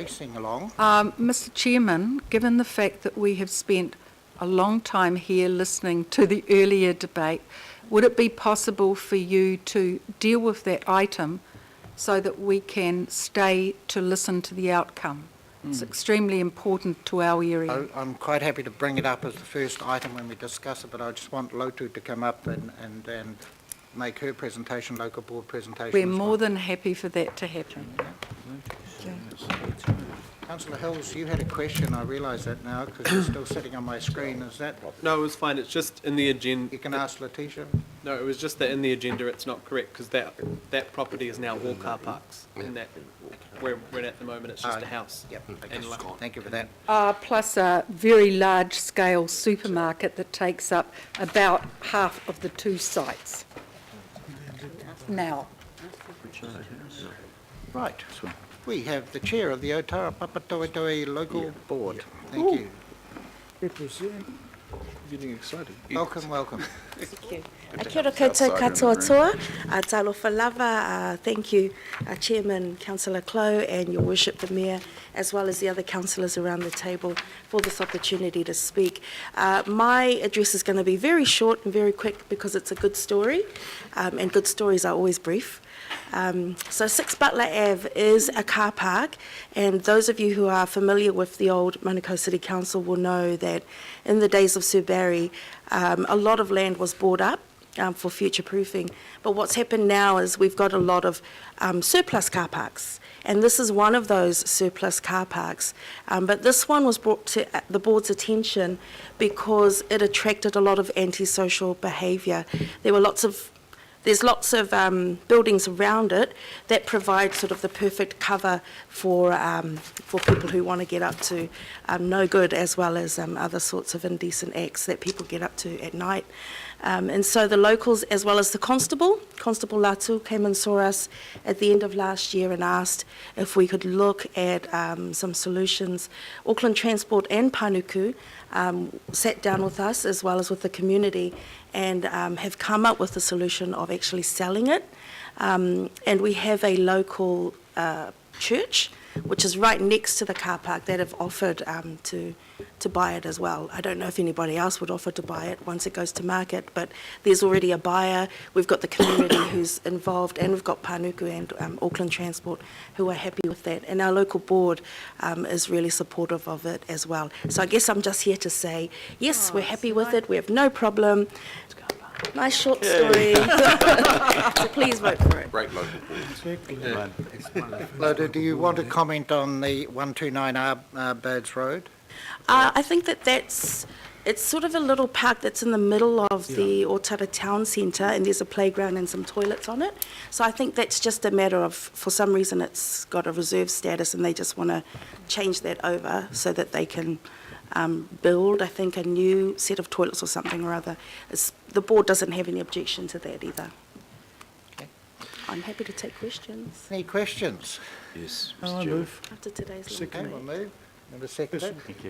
Racing along. Mr. Chairman, given the fact that we have spent a long time here listening to the earlier debate, would it be possible for you to deal with that item so that we can stay to listen to the outcome? It's extremely important to our area. I'm quite happy to bring it up as the first item when we discuss it, but I just want Lotu to come up and make her presentation, local board presentation. We're more than happy for that to happen. Councillor Hills, you had a question. I realise that now because you're still sitting on my screen. Is that? No, it was fine. It's just in the agenda. You can ask Letitia. No, it was just that in the agenda it's not correct because that property is now all car parks. And that where we're at the moment, it's just a house. Yep. Okay. Thank you for that. Plus a very large-scale supermarket that takes up about half of the two sites now. Right. We have the chair of the Otara Papatoetoe Local Board. Thank you. Represent. Getting excited. Welcome, welcome. Thank you. Kia ora koutou katoa toa. Talofa lava. Thank you, Chairman, Councillor Clow, and Your Worship the Mayor, as well as the other councillors around the table for this opportunity to speak. My address is going to be very short and very quick because it's a good story, and good stories are always brief. So 6 Butler Ave is a car park, and those of you who are familiar with the old Manukau City Council will know that in the days of Sir Barry, a lot of land was bought up for future proofing. But what's happened now is we've got a lot of surplus car parks, and this is one of those surplus car parks. But this one was brought to the board's attention because it attracted a lot of antisocial behaviour. There's lots of buildings around it that provide sort of the perfect cover for people who want to get up to no good, as well as other sorts of indecent acts that people get up to at night. And so the locals, as well as the Constable Latu, came and saw us at the end of last year and asked if we could look at some solutions. Auckland Transport and Panuku sat down with us, as well as with the community, and have come up with the solution of actually selling it. And we have a local church, which is right next to the car park, that have offered to buy it as well. I don't know if anybody else would offer to buy it once it goes to market, but there's already a buyer. We've got the community who's involved, and we've got Panuku and Auckland Transport who are happy with that. And our local board is really supportive of it as well. So I guess I'm just here to say, yes, we're happy with it. We have no problem. Nice short story. So please vote for it. Great local board. Lotu, do you want to comment on the 129 Birds Road? I think it's sort of a little park that's in the middle of the Otara Town Centre, and there's a playground and some toilets on it. So I think that's just a matter of, for some reason, it's got a reserve status, and they just want to change that over so that they can build, I think, a new set of toilets or something or other. The board doesn't have any objection to that either. Okay. I'm happy to take questions. Any questions? Yes, I Mr. move. After today's Okay, we'll move. Number second.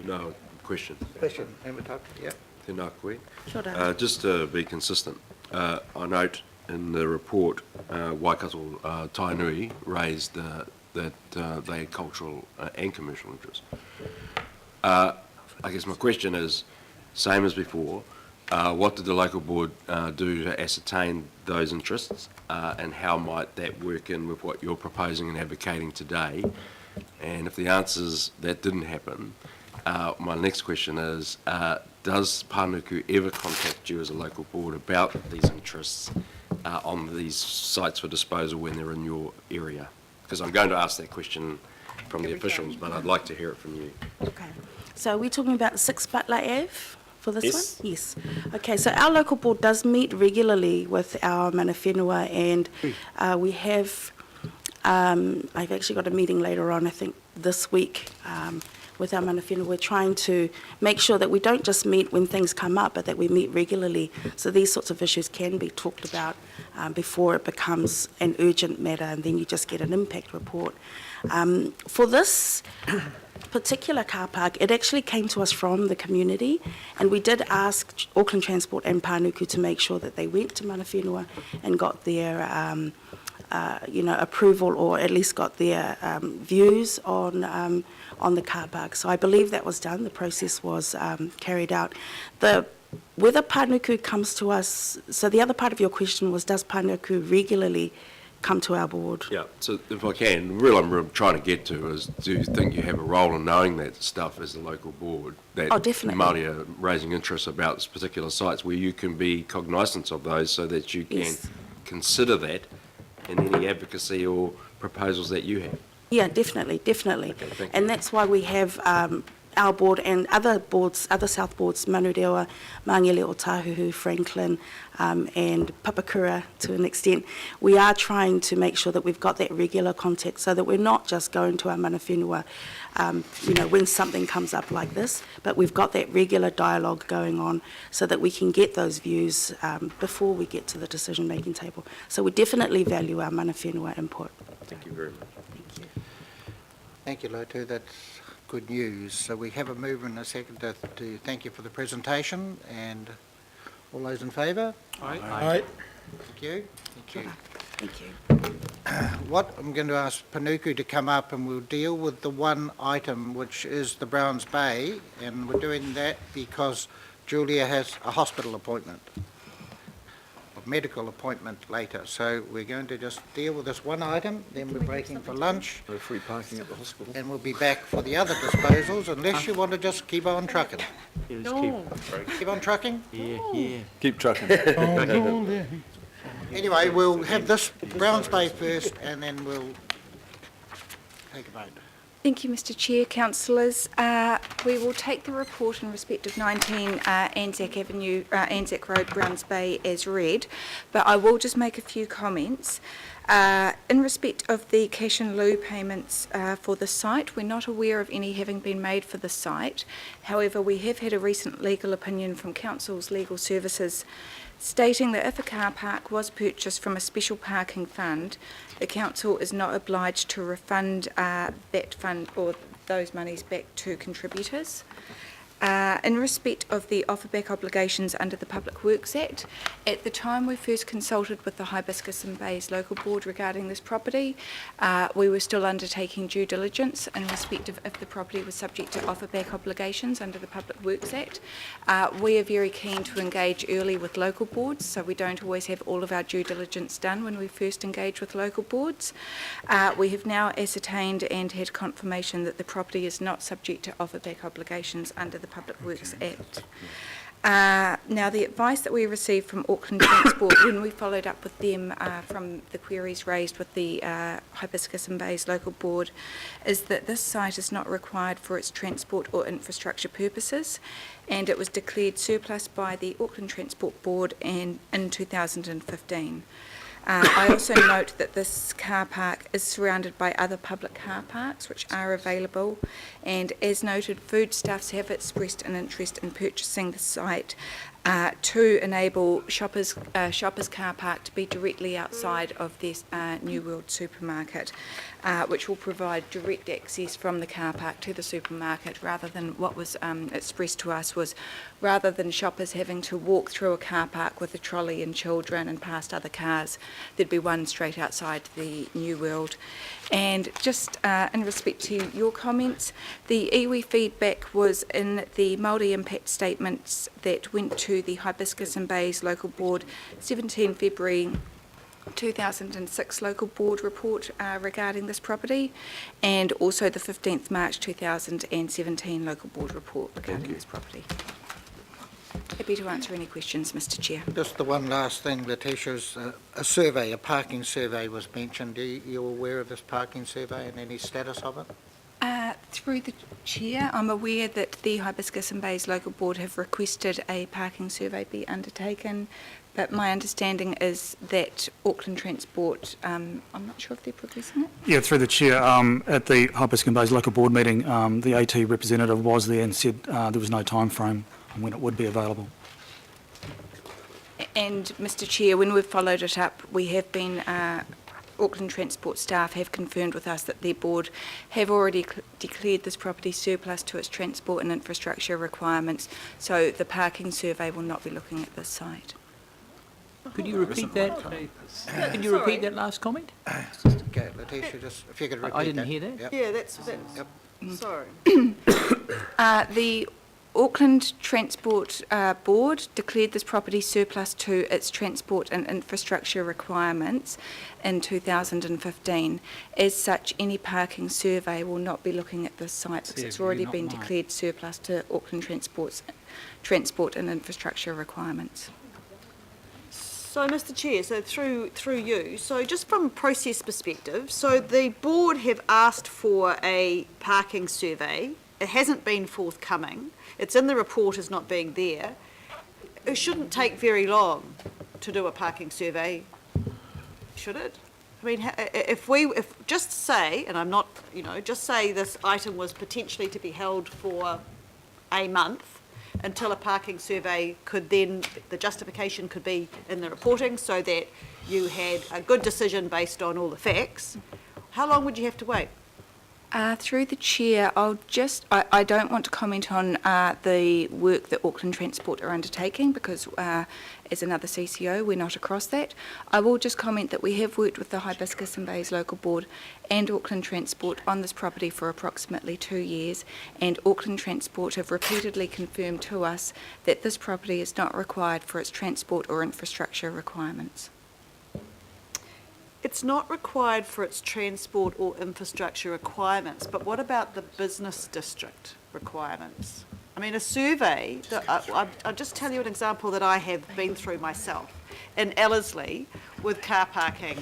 No, question. Question. Member Tucker, yep. Tēnā koe. Sure. Just to be consistent, I note in the report, Waikato Tainui raised that they had cultural and commercial interests. I guess my question is, same as before, what did the local board do to ascertain those interests, and how might that work in with what you're proposing and advocating today? And if the answer is that didn't happen, my next question is, does Panuku ever contact you as a local board about these interests on these sites for disposal when they're in your area? Because I'm going to ask that question from the officials, but I'd like to hear it from you. Okay. So we're talking about 6 Butler Ave for this Yes. one? Yes. Okay, so our local board does meet regularly with our mana whenua, and we have, I've actually got a meeting later on, I think this week, with our mana whenua. We're trying to make sure that we don't just meet when things come up, but that we meet regularly, so these sorts of issues can be talked about before it becomes an urgent matter, and then you just get an impact report. For this particular car park, it actually came to us from the community, and we did ask Auckland Transport and Panuku to make sure that they went to mana whenua and got their approval, or at least got their views on the car park. So I believe that was done. The process was carried out. Whether Panuku comes to us, so the other part of your question was, does Panuku regularly come to our board? Yeah, so if I can, the real I'm trying to get to is, do you think you have a role in knowing that stuff as a local board? That Oh, definitely. Māori are raising interest about particular sites where you can be cognisant of those so that you can Yes. consider that in any advocacy or proposals that you have. Yeah, definitely. Okay, thank you. And that's why we have our board and other boards, other South boards, Manurewa, Mangele Otahuhu, Franklin, and Papakura to an extent. We are trying to make sure that we've got that regular contact so that we're not just going to our mana whenua, when something comes up like this, but we've got that regular dialogue going on so that we can get those views before we get to the decision-making table. So we definitely value our mana whenua input. Thank you very much. Thank you. Thank you, Lotu. That's good news. So we have a mover and a second to thank you for the presentation, and all those in favour? Aye. Thank you. Thank you. Thank you. What, I'm going to ask Panuku to come up and we'll deal with the one item which is the Browns Bay, and we're doing that because Julia has a hospital appointment, a medical appointment later. So we're going to just deal with this one item, then we're breaking for lunch, No free parking at the hospital. and we'll be back for the other disposals, unless you want to just keep on trucking. Keep on trucking? Keep trucking. Anyway, we'll have this Browns Bay first, and then we'll take a vote. Thank you, Mr Chair, councillors. We will take the report in respect of 19 Anzac Road, Browns Bay as read, but I will just make a few comments. In respect of the cash in lieu payments for the site, we're not aware of any having been made for the site. However, we have had a recent legal opinion from Council's Legal Services stating that if a car park was purchased from a special parking fund, the council is not obliged to refund that fund or those monies back to contributors. In respect of the offerback obligations under the Public Works Act, at the time we first consulted with the Hibiscus and Bays local board regarding this property, we were still undertaking due diligence in respect of if the property was subject to offerback obligations under the Public Works Act. We are very keen to engage early with local boards, so we don't always have all of our due diligence done when we first engage with local boards. We have now ascertained and had confirmation that the property is not subject to offerback obligations under the Public Works Act. Now, the advice that we received from Auckland Transport when we followed up with them from the queries raised with the Hibiscus and Bays local board is that this site is not required for its transport or infrastructure purposes, and it was declared surplus by the Auckland Transport Board in 2015. I also note that this car park is surrounded by other public car parks which are available, and as noted, Foodstuffs have expressed an interest in purchasing the site to enable Shoppers car park to be directly outside of this New World supermarket, which will provide direct access from the car park to the supermarket, rather than what was expressed to us was rather than shoppers having to walk through a car park with a trolley and children and past other cars, there'd be one straight outside the New World. And just in respect to your comments, the iwi feedback was in the Māori impact statements that went to the Hibiscus and Bays local board 17 February 2006 local board report regarding this property, and also the 15th March 2017 local board report regarding this property. Happy to answer any questions, Mr Chair. Just the one last thing, Letitia's a survey, a parking survey was mentioned. Are you aware of this parking survey and any status of it? Through the Chair, I'm aware that the Hibiscus and Bays local board have requested a parking survey be undertaken, but my understanding is that Auckland Transport, I'm not sure if they're progressing it. Yeah, through the Chair, at the Hibiscus and Bays local board meeting, the AT representative was there and said there was no time frame on when it would be available. And Mr Chair, when we've followed it up, we have been, Auckland Transport staff have confirmed with us that their board have already declared this property surplus to its transport and infrastructure requirements, so the parking survey will not be looking at this site. Could you repeat that? Could you repeat that last comment? Okay, Letitia, just if you could repeat that. I didn't hear that. Yep. Yeah, that's, Yep. sorry. The Auckland Transport Board declared this property surplus to its transport and infrastructure requirements in 2015. As such, any parking survey will not be looking at this site because it's already been declared surplus to Auckland Transport's transport and infrastructure requirements. So, Mr Chair, so through you, so just from a process perspective, so the board have asked for a parking survey. It hasn't been forthcoming. It's in the report as not being there. It shouldn't take very long to do a parking survey, should it? I mean, if just say, and I'm not, just say this item was potentially to be held for a month, until a parking survey could then, the justification could be in the reporting so that you had a good decision based on all the facts. How long would you have to wait? Through the chair, I don't want to comment on the work that Auckland Transport are undertaking because as another CCO, we're not across that. I will just comment that we have worked with the Hibiscus and Bays Local Board and Auckland Transport on this property for approximately 2 years, and Auckland Transport have repeatedly confirmed to us that this property is not required for its transport or infrastructure requirements. It's not required for its transport or infrastructure requirements, but what about the business district requirements? I mean, a survey, I'll just tell you an example that I have been through myself. In Ellerslie, with car parking,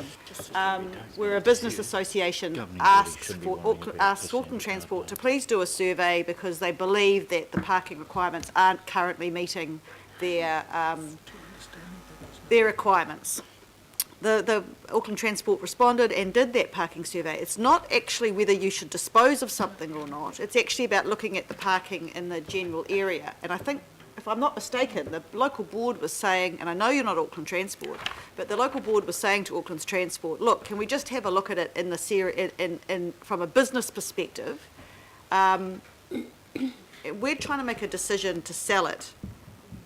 where a business association asks Auckland Transport to please do a survey because they believe that the parking requirements aren't currently meeting their requirements. The Auckland Transport responded and did that parking survey. It's not actually whether you should dispose of something or not. It's actually about looking at the parking in the general area. And I think, if I'm not mistaken, the local board was saying, and I know you're not Auckland Transport, but the local board was saying to Auckland's Transport, look, can we just have a look at it in the from a business perspective? We're trying to make a decision to sell it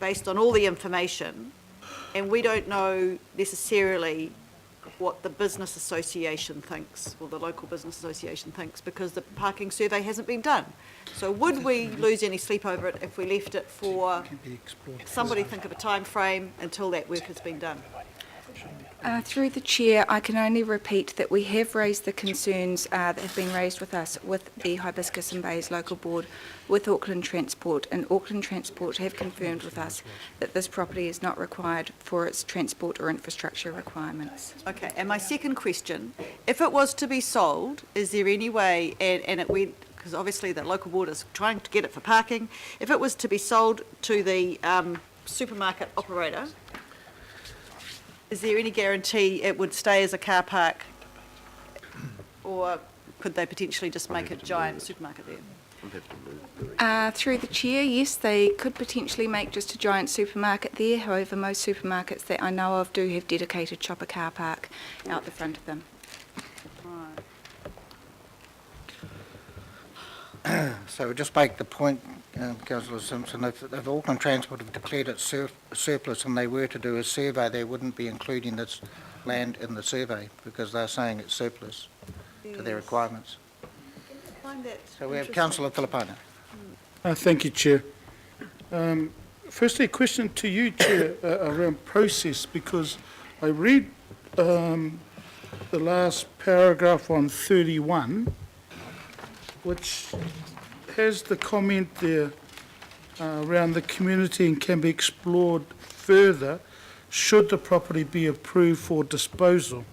based on all the information, and we don't know necessarily what the business association thinks, or the local business association thinks, because the parking survey hasn't been done. So would we lose any sleep over it if we left it for somebody think of a time frame until that work has been done? Through the chair, I can only repeat that we have raised the concerns that have been raised with us, with the Hibiscus and Bays Local Board, with Auckland Transport, and Auckland Transport have confirmed with us that this property is not required for its transport or infrastructure requirements. Okay, and my second question, if it was to be sold, is there any way, and it went, because obviously the local board is trying to get it for parking, if it was to be sold to the supermarket operator, is there any guarantee it would stay as a car park, or could they potentially just make a giant supermarket there? Through the chair, yes, they could potentially make just a giant supermarket there. However, most supermarkets that I know of do have dedicated chopper car park out the front of them. Right. So we just make the point, Councillor Simpson, if Auckland Transport have declared it surplus and they were to do a survey, they wouldn't be including this land in the survey because they're saying it's surplus to their requirements. Find that So we have interesting. Councillor Filipona. Thank you, Chair. Firstly, a question to you, Chair, around process, because I read the last paragraph on 31, which has the comment there around the community and can be explored further should the property be approved for disposal.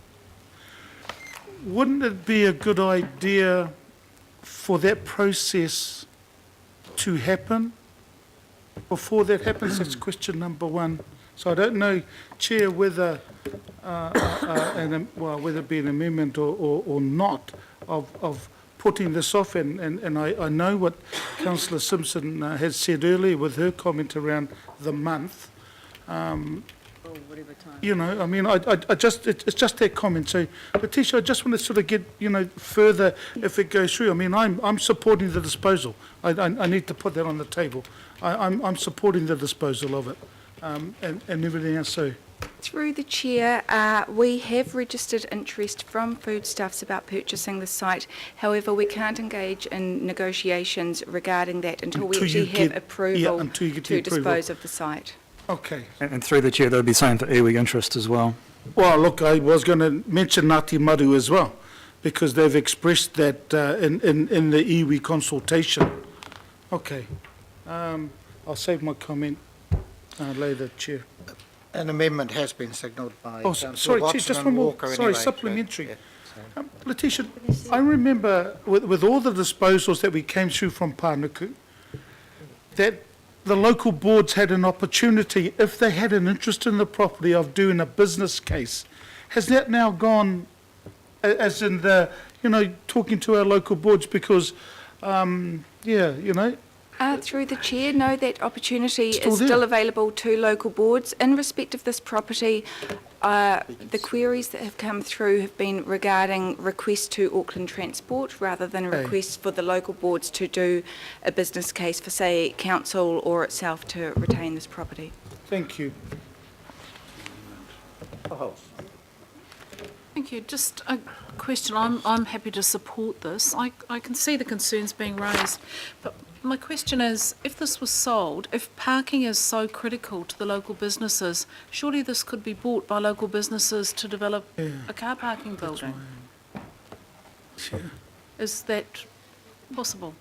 Wouldn't it be a good idea for that process to happen? Before that happens, that's question number one. So I don't know, Chair, whether whether it be an amendment or not of putting this off, and I know what Councillor Simpson has said earlier with her comment around the month. Whatever time. You know, I mean, it's just that comment. So, Letitia, I just want to sort of get, further if it goes through. I mean, I'm supporting the disposal. I need to put that on the table. I'm supporting the disposal of it, and everything else. So, Through the chair, we have registered interest from Foodstuffs about purchasing the site. However, we can't engage in negotiations regarding that until we actually have approval until you get to the approval. dispose of the site. Okay. And through the chair, that would be same for iwi interest as well. Well, look, I was going to mention Ngāti Maru as well, because they've expressed that in the iwi consultation. Okay. I'll save my comment later, Chair. An amendment has been signalled by Oh, Councillor sorry, Chair, Watson just and one more, Walker sorry, anyway, so, supplementary. yeah. Letitia, I remember with all the disposals that we came through from Pānuku, that the local boards had an opportunity, if they had an interest in the property, of doing a business case. Has that now gone, as in the, talking to our local boards, because, Through the chair, no, that opportunity Still is there. still available to local boards. In respect of this property, the queries that have come through have been regarding requests to Auckland Transport rather than Hey. requests for the local boards to do a business case for, say, council or itself to retain this property. thank you. Thank you. Just a question. I'm happy to support this. I can see the concerns being raised, but my question is, if this was sold, if parking is so critical to the local businesses, surely this could be bought by local businesses to develop a car parking building. Is that possible?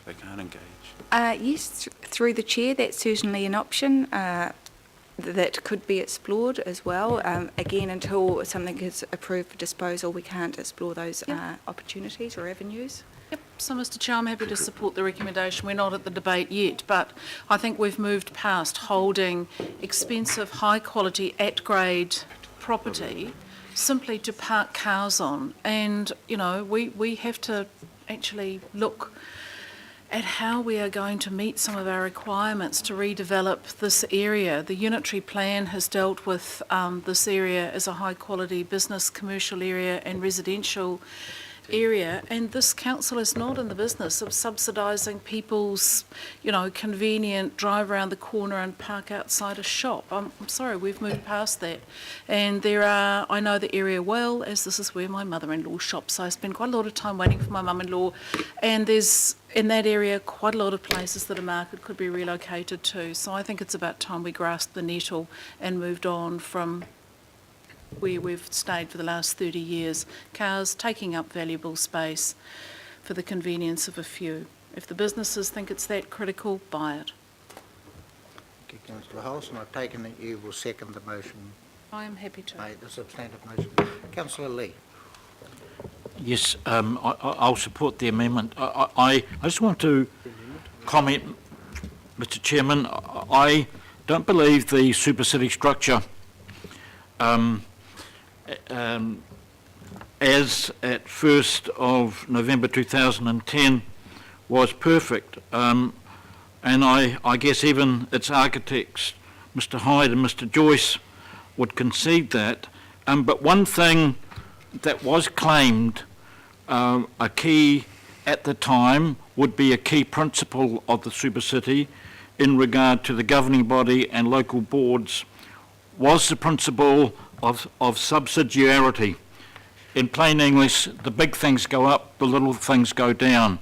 They can't engage. Yes, through the chair, that's certainly an option that could be explored as well. Again, until something is approved for disposal, we can't explore those opportunities or avenues. Yep. So, Mr Chair, I'm happy to support the recommendation. We're not at the debate yet, but I think we've moved past holding expensive, high-quality, at-grade property simply to park cars on. And, we have to actually look at how we are going to meet some of our requirements to redevelop this area. The unitary plan has dealt with this area as a high-quality business, commercial area and residential area, and this council is not in the business of subsidising people's, convenient drive around the corner and park outside a shop. I'm sorry, we've moved past that. And I know the area well, as this is where my mother-in-law shops, so I spend quite a lot of time waiting for my mum-in-law, and there's, in that area, quite a lot of places that a market could be relocated to. So I think it's about time we grasped the nettle and moved on from where we've stayed for the last 30 years, cars taking up valuable space for the convenience of a few. If the businesses think it's that critical, buy it. Thank you, Councillor Holson. I've taken it you will second the motion, I am happy to. the substantive motion. Councillor Lee. Yes, I'll support the amendment. I just want to comment, Mr Chairman, I don't believe the super city structure as at 1st of November 2010 was perfect, and I guess even its architects, Mr Hyde and Mr Joyce, would concede that, but one thing that was claimed a key at the time would be a key principle of the super city in regard to the governing body and local boards was the principle of subsidiarity. In plain English, the big things go up, the little things go down.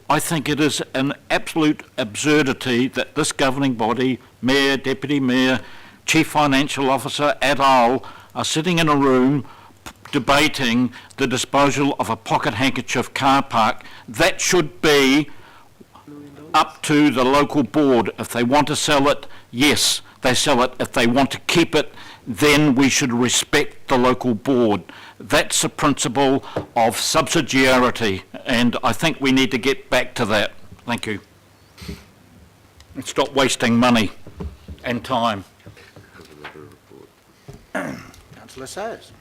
I think it is an absolute absurdity that this governing body, mayor, deputy mayor, chief financial officer et al. Are sitting in a room debating the disposal of a pocket handkerchief car park. That should be up to the local board. If they want to sell it, yes, they sell it. If they want to keep it, then we should respect the local board. That's the principle of subsidiarity, and I think we need to get back to that. Thank you. And stop wasting money and time. Councillor Sayers.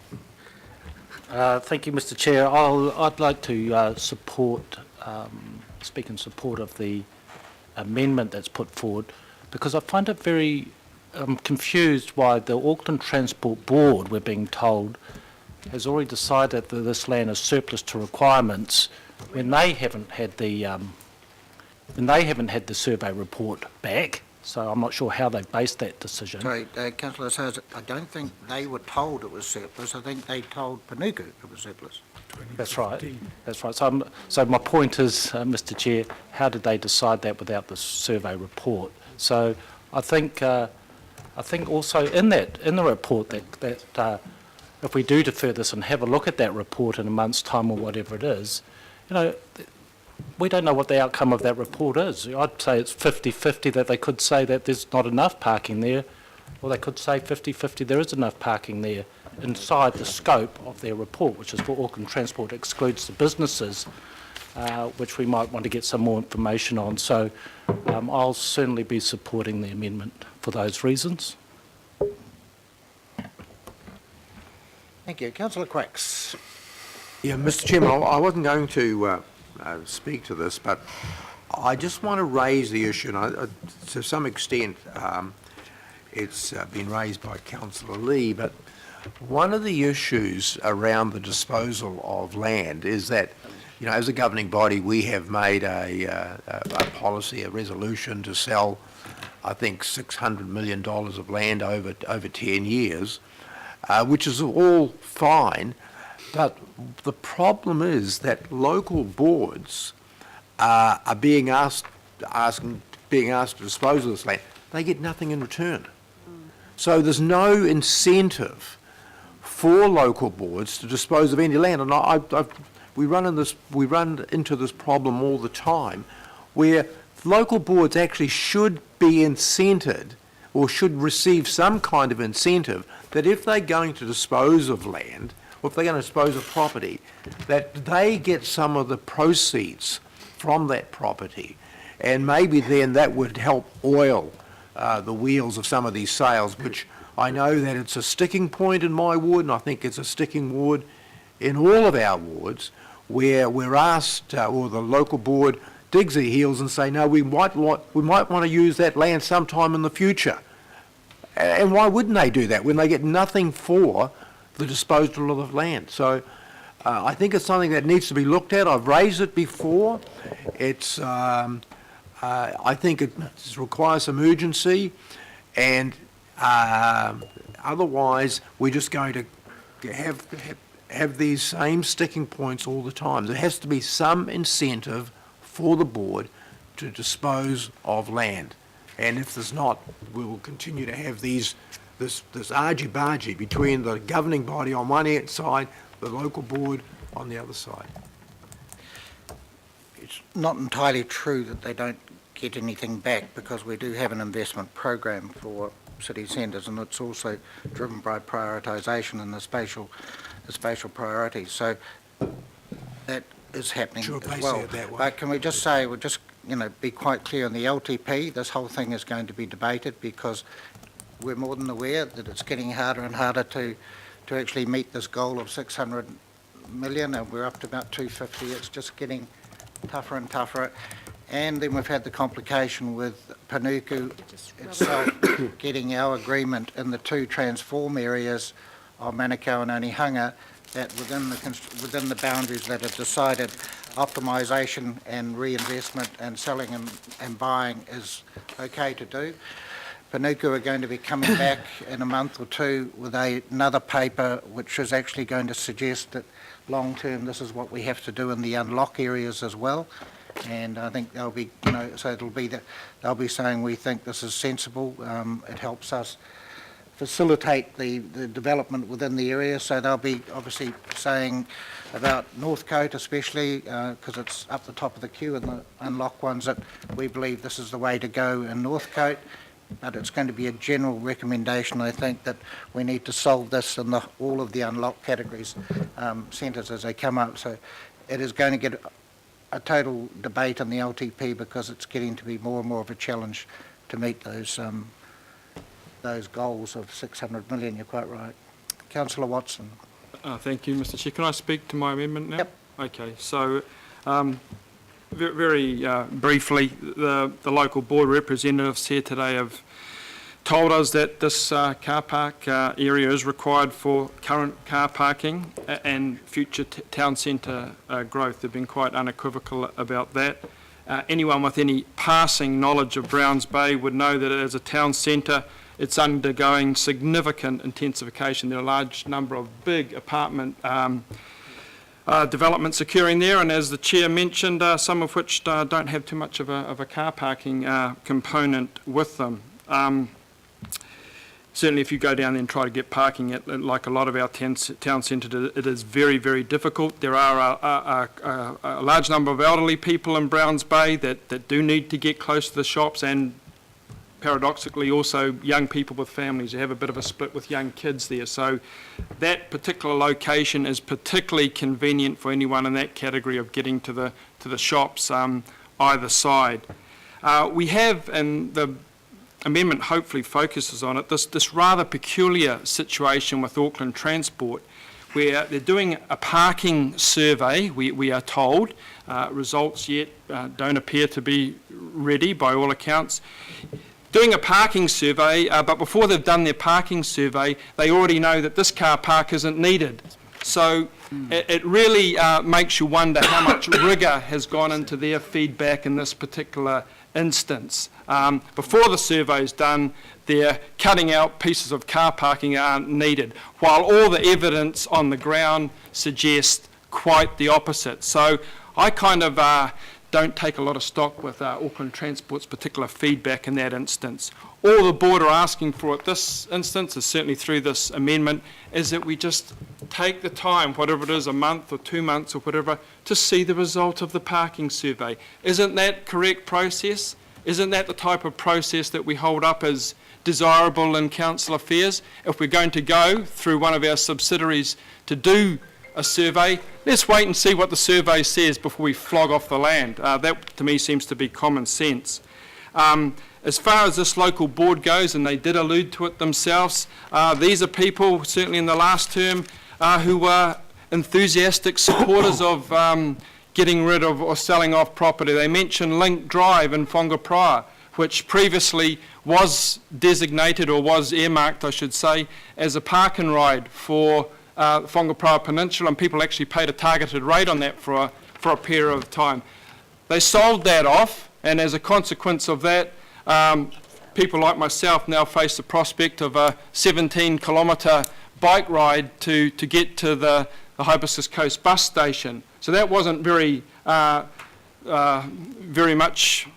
Thank you, Mr Chair. I'd like to speak in support of the amendment that's put forward, because I find it very confused why the Auckland Transport Board, we're being told, has already decided that this land is surplus to requirements when they haven't had the survey report back. So I'm not sure how they based that decision. Sorry, Councillor says, I don't think they were told it was surplus. I think they told Panuku it was surplus. That's right. That's right. So my point is, Mr. Chair, how did they decide that without the survey report? So I think also in the report that if we do defer this and have a look at that report in a month's time or whatever it is, we don't know what the outcome of that report is. I'd say it's 50-50 that they could say that there's not enough parking there, or they could say 50-50 there is enough parking there inside the scope of their report, which is for Auckland Transport excludes the businesses, which we might want to get some more information on. So I'll certainly be supporting the amendment for those reasons. Thank you. Councillor Quacks. Yeah, Mr. Chairman, I wasn't going to speak to this, but I just want to raise the issue, and to some extent it's been raised by Councillor Lee, but one of the issues around the disposal of land is that, as a governing body, we have made a policy, a resolution to sell, I think, $600 million of land over 10 years, which is all fine, but the problem is that local boards are being asked to dispose of this land. They get nothing in return. So there's no incentive for local boards to dispose of any land, and we run into this problem all the time, where local boards actually should be incented or should receive some kind of incentive that if they're going to dispose of land, or if they're going to dispose of property, that they get some of the proceeds from that property, and maybe then that would help oil the wheels of some of these sales, which I know that it's a sticking point in my ward, and I think it's a sticking ward in all of our wards, where we're asked, or the local board digs their heels and say, no, we might want to use that land sometime in the future. And why wouldn't they do that when they get nothing for the disposal of land? So I think it's something that needs to be looked at. I've raised it before. It's I think it requires some urgency, and otherwise we're just going to have these same sticking points all the time. There has to be some incentive for the board to dispose of land, and if there's not, we will continue to have this argy-bargy between the governing body on one side, the local board on the other side. It's not entirely true that they don't get anything back, because we do have an investment program for city centres, and it's also driven by prioritisation and the spatial priorities. So that is happening as well. But can we just say, we'll just be quite clear on the LTP. This whole thing is going to be debated, because we're more than aware that it's getting harder and harder to actually meet this goal of 600 million, and we're up to about 250. It's just getting tougher and tougher. And then we've had the complication with Panuku itself getting our agreement in the two transform areas of Manukau and Onehunga, that within the boundaries that are decided, optimisation and reinvestment and selling and buying is okay to do. Panuku are going to be coming back in a month or two with another paper which is actually going to suggest that long term this is what we have to do in the unlock areas as well. And I think they'll be, so it'll be that they'll be saying we think this is sensible. It helps us facilitate the development within the area. So they'll be obviously saying about Northcote especially, because it's up the top of the queue in the unlock ones, that we believe this is the way to go in Northcote. But it's going to be a general recommendation, I think, that we need to solve this in all of the unlock categories, centres as they come up. So it is going to get a total debate on the LTP, because it's getting to be more and more of a challenge to meet those goals of 600 million. You're quite right. Councillor Watson. Thank you, Mr. Chair. Can I speak to my amendment now? Yep. Okay. So, very briefly, the local board representatives here today have told us that this car park area is required for current car parking and future town centre growth. They've been quite unequivocal about that, anyone with any passing knowledge of Browns Bay would know that as a town centre, it's undergoing significant intensification. There are a large number of big apartment developments occurring there, and as the Chair mentioned, some of which don't have too much of a car parking component with them. Certainly if you go down there and try to get parking at, like a lot of our town centre, it is very, very difficult. There are a large number of elderly people in Browns Bay that do need to get close to the shops, and paradoxically also young people with families. You have a bit of a split with young kids there. So that particular location is particularly convenient for anyone in that category of getting to the shops either side. We have, and the amendment hopefully focuses on it, this rather peculiar situation with Auckland Transport, where they're doing a parking survey, we are told. Results yet don't appear to be ready by all accounts. Doing a parking survey, but before they've done their parking survey, they already know that this car park isn't needed. So it really makes you wonder how much rigour has gone into their feedback in this particular instance. Before the survey's done, they're cutting out pieces of car parking that aren't needed, while all the evidence on the ground suggests quite the opposite. So I kind of don't take a lot of stock with Auckland Transport's particular feedback in that instance. All the board are asking for at this instance, is certainly through this amendment, is that we just take the time, whatever it is, a month or 2 months or whatever, to see the result of the parking survey. Isn't that correct process? Isn't that the type of process that we hold up as desirable in council affairs? If we're going to go through one of our subsidiaries to do a survey, let's wait and see what the survey says before we flog off the land. That to me seems to be common sense. As far as this local board goes, and they did allude to it themselves, these are people, certainly in the last term, who were enthusiastic supporters of getting rid of or selling off property. They mentioned Link Drive in Whangapraoa, which previously was designated, or was earmarked, I should say, as a park and ride for Whangapraoa Peninsula, and people actually paid a targeted rate on that for a period of time. They sold that off, and as a consequence of that, people like myself now face the prospect of a 17-kilometre bike ride to get to the Hibiscus Coast bus station. So that wasn't very much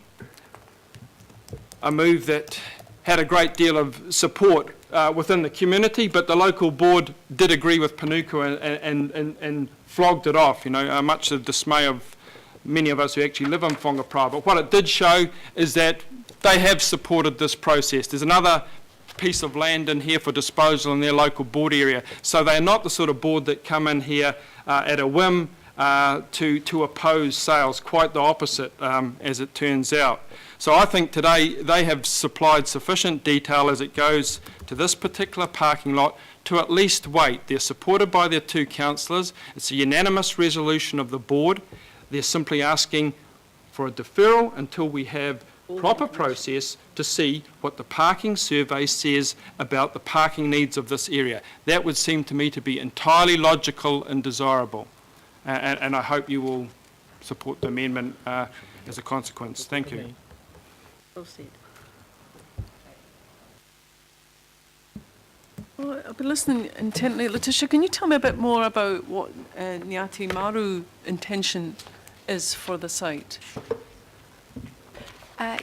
a move that had a great deal of support within the community, but the local board did agree with Panuku and flogged it off, much to the dismay of many of us who actually live in Whangapraoa. But what it did show is that they have supported this process. There's another piece of land in here for disposal in their local board area. So they're not the sort of board that come in here at a whim to oppose sales, quite the opposite, as it turns out. So I think today they have supplied sufficient detail as it goes to this particular parking lot to at least wait. They're supported by their two councillors. It's a unanimous resolution of the board. They're simply asking for a deferral until we have proper process to see what the parking survey says about the parking needs of this area. That would seem to me to be entirely logical and desirable. And I hope you will support the amendment as a consequence. Thank you. Well said. Well, I've been listening intently. Letitia, can you tell me a bit more about what Ngāti Maru intention is for the site?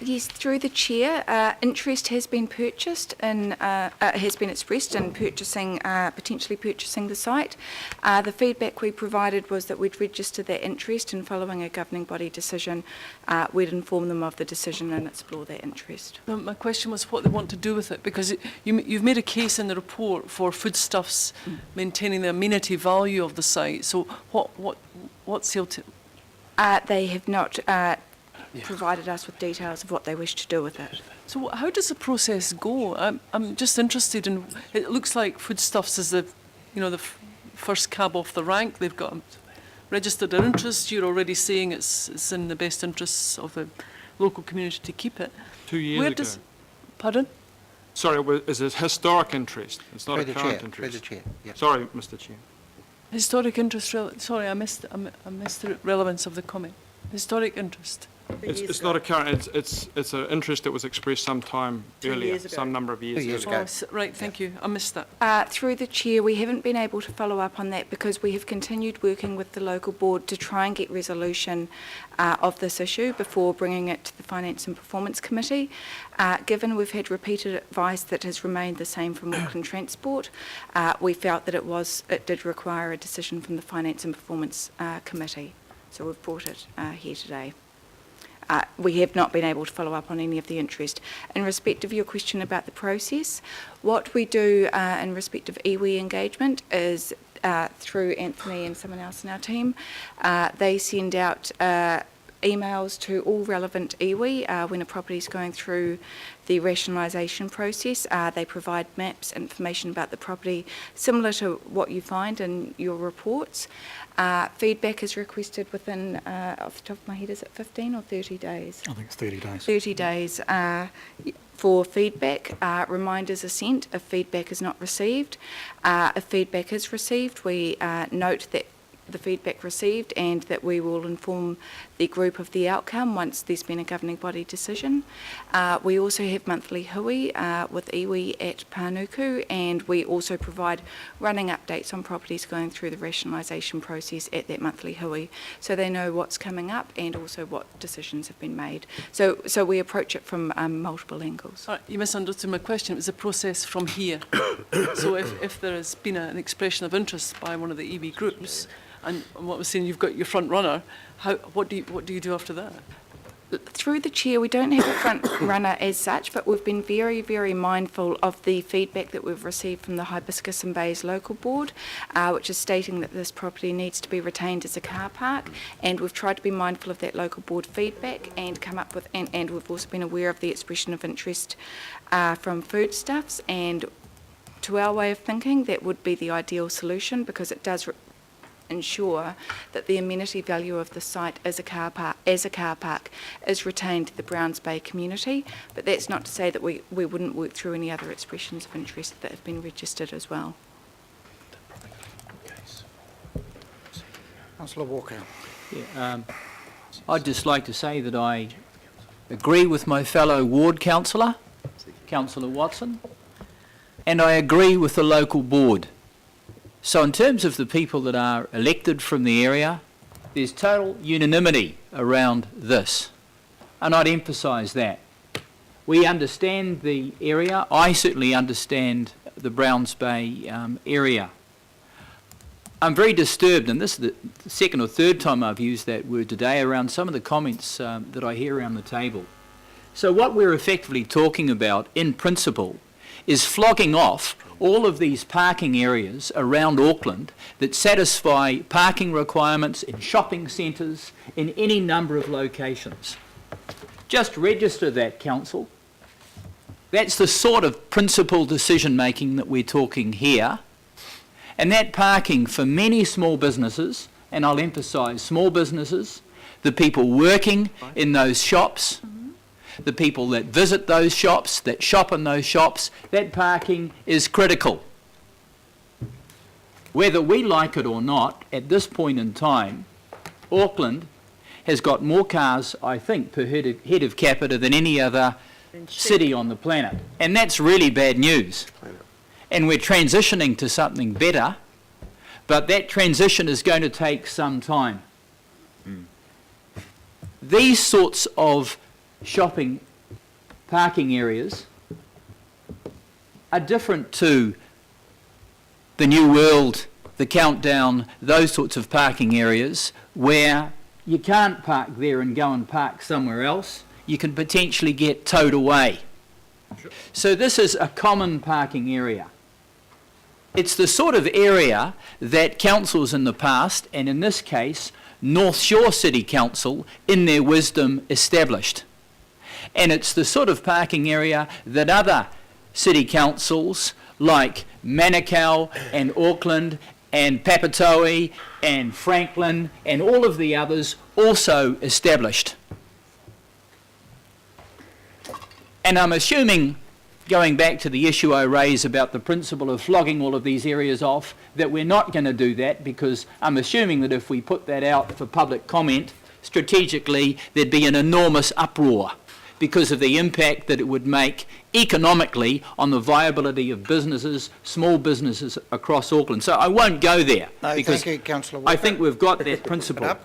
Yes, through the chair, interest has been purchased and has been expressed in potentially purchasing the site. The feedback we provided was that we'd register that interest, and following a governing body decision, we'd inform them of the decision and explore that interest. No, my question was what they want to do with it, because you've made a case in the report for foodstuffs maintaining the amenity value of the site. So what's the they have not provided us with details of what they wish to do with it. So how does the process go? I'm just interested in. It looks like foodstuffs is the first cab off the rank. They've got registered their interest. You're already saying it's in the best interests of the local community to keep it. 2 years ago. Pardon? Sorry, it's a historic interest. It's not a current interest. Through the chair. Yeah. Sorry, Mr. Chair. Historic interest. Sorry, I missed the relevance of the comment. Historic interest. It's not a current, it's an interest that was expressed sometime 2 earlier, years ago. some number of years 2 years earlier. ago. Right, thank you. I missed that. Through the chair, we haven't been able to follow up on that because we have continued working with the local board to try and get resolution of this issue before bringing it to the Finance and Performance Committee. Given we've had repeated advice that has remained the same from Auckland Transport, we felt that it did require a decision from the Finance and Performance Committee. So we've brought it here today. We have not been able to follow up on any of the interest. In respect of your question about the process, what we do in respect of iwi engagement is through Anthony and someone else in our team, they send out emails to all relevant iwi when a property is going through the rationalisation process. They provide maps, information about the property, similar to what you find in your reports. Feedback is requested within, off the top of my head, is it 15 or 30 days? I think it's 30 days. 30 days for feedback. Reminders are sent if feedback is not received. If feedback is received, we note that the feedback received and that we will inform the group of the outcome once there's been a governing body decision. We also have monthly hui with iwi at Panuku, and we also provide running updates on properties going through the rationalisation process at that monthly hui, so they know what's coming up and also what decisions have been made. So we approach it from multiple angles. All right, you misunderstood my question. It was a process from here. So if there has been an expression of interest by one of the iwi groups, and what we're saying, you've got your front runner, what do you do after that? Through the chair, we don't have a front runner as such, but we've been very, very mindful of the feedback that we've received from the Hibiscus and Bays local board, which is stating that this property needs to be retained as a car park, and we've tried to be mindful of that local board feedback and come up with, and we've also been aware of the expression of interest from foodstuffs, and to our way of thinking, that would be the ideal solution because it does ensure that the amenity value of the site as a car park is retained to the Browns Bay community, but that's not to say that we wouldn't work through any other expressions of interest that have been registered as well. Councillor Walker. Yeah, I'd just like to say that I agree with my fellow ward councillor, Councillor Watson, and I agree with the local board. So in terms of the people that are elected from the area, there's total unanimity around this. And I'd emphasise that. We understand the area. I certainly understand the Browns Bay area. I'm very disturbed, and this is the second or third time I've used that word today, around some of the comments that I hear around the table. So what we're effectively talking about, in principle, is flogging off all of these parking areas around Auckland that satisfy parking requirements in shopping centres, in any number of locations. Just register that, council. That's the sort of principal decision making that we're talking here. And that parking for many small businesses, and I'll emphasise small businesses, the people working in those shops, the people that visit those shops, that shop in those shops, that parking is critical. Whether we like it or not, at this point in time, Auckland has got more cars, I think, per head of capita than any other city on the planet. And that's really bad news. And we're transitioning to something better, but that transition is going to take some time. These sorts of shopping parking areas are different to the New World, the Countdown, those sorts of parking areas where you can't park there and go and park somewhere else. You can potentially get towed away. So this is a common parking area. It's the sort of area that councils in the past, and in this case, North Shore City Council, in their wisdom, established. And it's the sort of parking area that other city councils like Manukau and Auckland and Papatoe and Franklin and all of the others also established. And I'm assuming, going back to the issue I raised about the principle of flogging all of these areas off, that we're not going to do that, because I'm assuming that if we put that out for public comment, strategically, there'd be an enormous uproar because of the impact that it would make economically on the viability of businesses, small businesses across Auckland. So I won't go there No, because thank you, Councillor I Walker. think we've got that principle.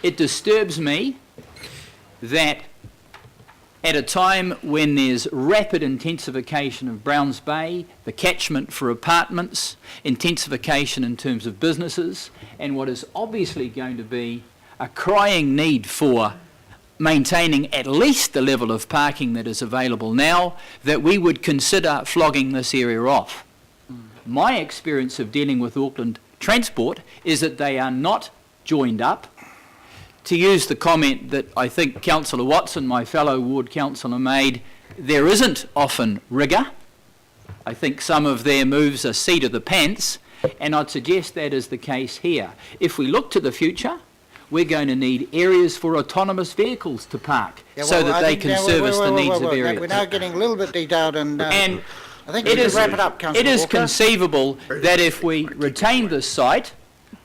It disturbs me that at a time when there's rapid intensification of Browns Bay, the catchment for apartments, intensification in terms of businesses, and what is obviously going to be a crying need for maintaining at least the level of parking that is available now, that we would consider flogging this area off. My experience of dealing with Auckland Transport is that they are not joined up. To use the comment that I think Councillor Watson, my fellow ward councillor, made, there isn't often rigour. I think some of their moves are seat of the pants, and I'd suggest that is the case here. If we look to the future, we're going to need areas for autonomous vehicles to park so that they can service the needs of areas. We're now getting a little bit detailed and I think we It can is, wrap it up, Councillor it is Walker. conceivable that if we retain this site,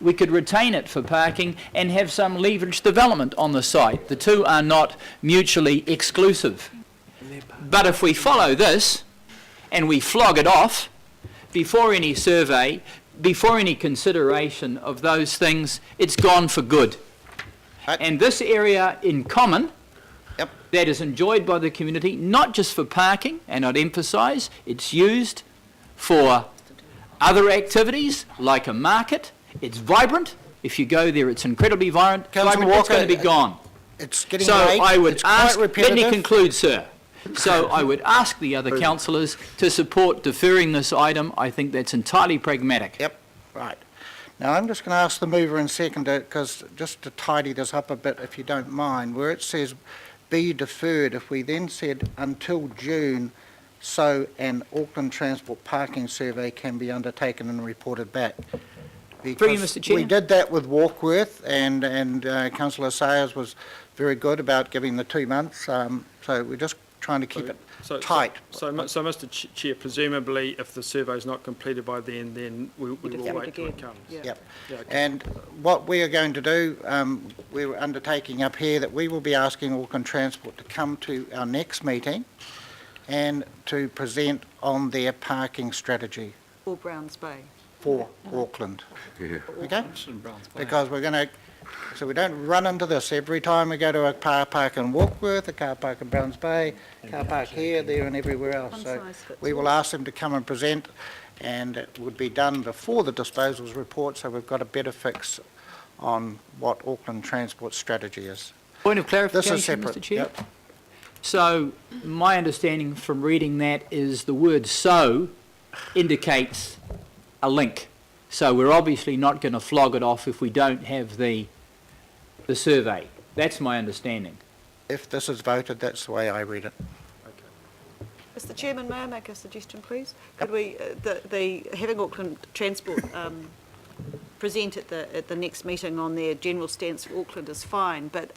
we could retain it for parking and have some leveraged development on the site. The two are not mutually exclusive. But if we follow this and we flog it off before any survey, before any consideration of those things, it's gone for good. And this area in common, that is enjoyed by the community, not just for parking, and I'd emphasise, it's used for other activities like a market. It's vibrant. If you go there, it's incredibly vibrant. It's going to be gone. It's getting so late. I would It's ask, quite let me repetitive. conclude, sir. So I would ask the other councillors to support deferring this item. I think that's entirely pragmatic. Yep, right. Now, I'm just going to ask the mover and seconder, because just to tidy this up a bit, if you don't mind, where it says be deferred, if we then said until June, so an Auckland Transport parking survey can be undertaken and reported back. Through you, Mr. Chair. We did that with Warkworth, and Councillor Sayers was very good about giving the 2 months, so we're just trying to keep it tight. So, Mr. Chair, presumably if the survey is not completed by then we will wait till it comes. Yep. Yeah, okay. And what we are going to do, we're undertaking up here that we will be asking Auckland Transport to come to our next meeting and to present on their parking strategy Or Browns Bay. for Auckland. Okay? Because we're going to, so we don't run into this every time we go to a car park in Warkworth, a car park in Browns Bay, car park here, there and everywhere else. So we will ask them to come and present, and it would be done before the disposals report, so we've got a better fix on what Auckland Transport strategy is. Point of clarification, This is separate. Mr. Chair. Yep. So my understanding from reading that is the word "so" indicates a link. So we're obviously not going to flog it off if we don't have the survey. That's my understanding. If this is voted, that's the way I read it. Mr. Chairman, may I make a suggestion, please? Could we, having Auckland Transport present at the next meeting on their general stance for Auckland is fine, but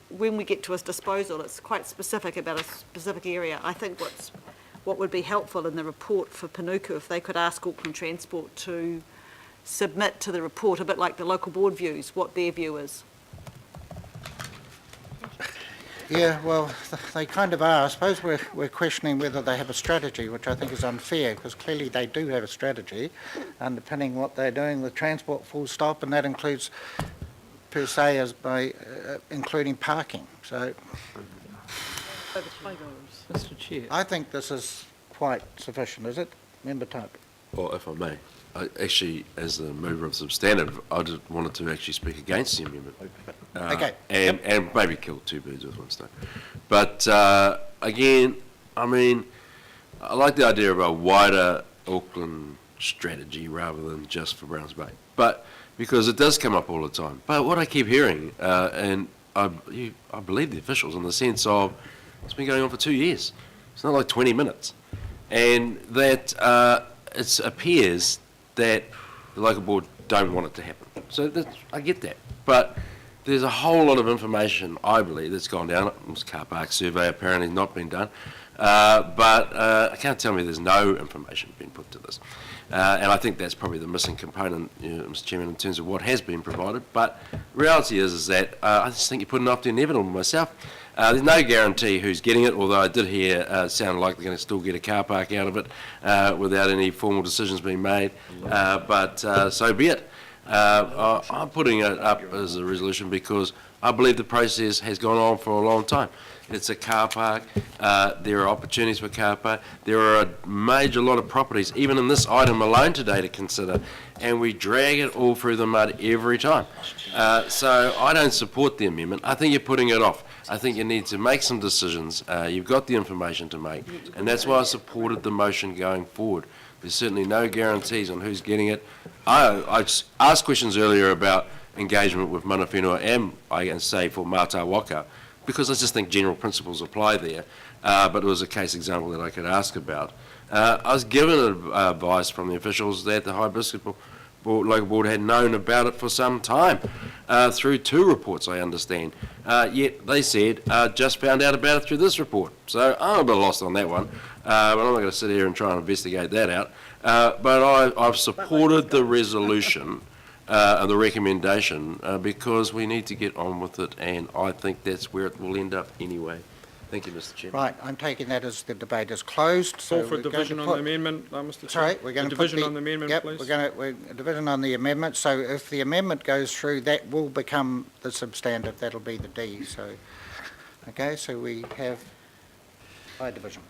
when we get to a disposal, it's quite specific about a specific area. I think what would be helpful in the report for Panuku, if they could ask Auckland Transport to submit to the report, a bit like the local board views, what their view is. Yeah, well, they kind of are. I suppose we're questioning whether they have a strategy, which I think is unfair, because clearly they do have a strategy, underpinning what they're doing with transport full stop, and that includes, per se, as by including parking. So Mr. Chair. I think this is quite sufficient, is it? Member Type. Or if I may, actually, as the mover of substantive, I just wanted to actually speak against the amendment. Okay. And maybe kill two birds with one stone. But again, I mean, I like the idea of a wider Auckland strategy rather than just for Browns Bay. But because it does come up all the time. But what I keep hearing, and I believe the officials in the sense of it's been going on for 2 years. It's not like 20 minutes. And that it appears that the local board don't want it to happen. So I get that. But there's a whole lot of information, I believe, that's gone down. This car park survey apparently not been done. But I can't tell me there's no information being put to this. And I think that's probably the missing component, Mr. Chairman, in terms of what has been provided. But the reality is that I just think you're putting off the inevitable myself. There's no guarantee who's getting it, although I did hear sound like they're going to still get a car park out of it without any formal decisions being made. But so be it. I'm putting it up as a resolution because I believe the process has gone on for a long time. It's a car park. There are opportunities for car park. There are a major lot of properties, even in this item alone today, to consider, and we drag it all through the mud every time. So I don't support the amendment. I think you're putting it off. I think you need to make some decisions. You've got the information to make, and that's why I supported the motion going forward. There's certainly no guarantees on who's getting it. I asked questions earlier about engagement with mana whenua and, I can say, for Mata Waka, because I just think general principles apply there, but it was a case example that I could ask about. I was given advice from the officials that the Hibiscus Local Board had known about it for some time, through 2 reports, I understand. Yet they said, just found out about it through this report. So I'm a bit lost on that one, but I'm not going to sit here and try and investigate that out. But I've supported the resolution and the recommendation because we need to get on with it, and I think that's where it will end up anyway. Thank you, Mr. Chairman. Right, I'm taking that as the debate is closed. So Call for we're going division to on put- the amendment, Mr. Chair. Sorry, we're going to put division on the amendment, yep, please. we're division on the amendment. So if the amendment goes through, that will become the substantive. That'll be the D. So, okay, so we have by division.